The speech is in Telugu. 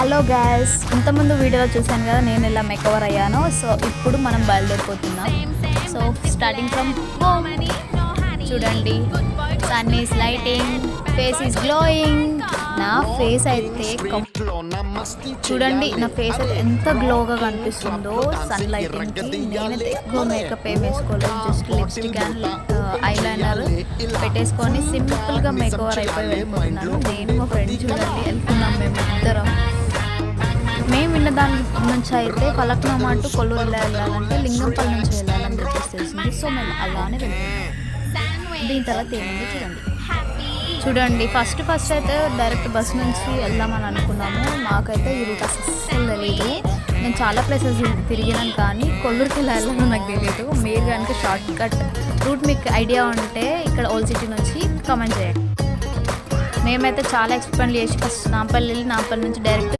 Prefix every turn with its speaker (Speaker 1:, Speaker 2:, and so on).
Speaker 1: హలో గైస్, ఇంతకుముందు వీడియోలో చూశాను కదా నేను ఎలా మేకవర్ అయ్యానో. సో ఇప్పుడు మనం బయలుదేరిపోతున్నాం. So starting from home. చూడండి, sun is lighting, face is glowing. నా ఫేస్ అయితే చూడండి, నా ఫేస్ అయితే ఎంత గ్లోగా కనిపిస్తుందో సన్ లైటింగ్కి. నేనైతే ఎక్కువ మేకప్ ఏం వేసుకోలేదు, జస్ట్ లిప్స్టిక్ అండ్ ఐలైనర్ పెట్టేసుకొని సింపుల్గా మేకవర్ అయిపోయి వెళ్ళిపోతున్నాను. నేను మా ఫ్రెండ్ చూడండి వెళ్తున్నాం మేము ఇద్దరం. మేము విన్న దాని నుంచి అయితే ఫలక్నామా టు కొల్లూరు వెళ్ళాలంటే లింగంపల్లి నుంచి వెళ్ళాలని చెప్పేసి తెలిసింది. సో మేము అలానే వెళ్తున్నాం. దీని తర్వాత ఏముంది చూడండి. ఫస్ట్ అయితే డైరెక్ట్ బస్ నుంచి వెళ్దామని అనుకున్నాము. మాకైతే ఈ రూట్ అస్సలు తెలీదు. నేను చాలా ప్లేసెస్ తిరిగినాను కానీ కొల్లూరుకి వెళ్ళాలని నాకు తెలియదు. మీరు కనుక షార్ట్ కట్ రూట్ మీకు ఐడియా ఉంటే ఇక్కడ ఓల్డ్ సిటీ నుంచి కామెంట్ చేయండి. మేమైతే చాలా ఎక్స్ప్లెయిన్ చేసి ఫస్ట్ నాంపల్లి వెళ్ళి నాంపల్లి నుంచి డైరెక్ట్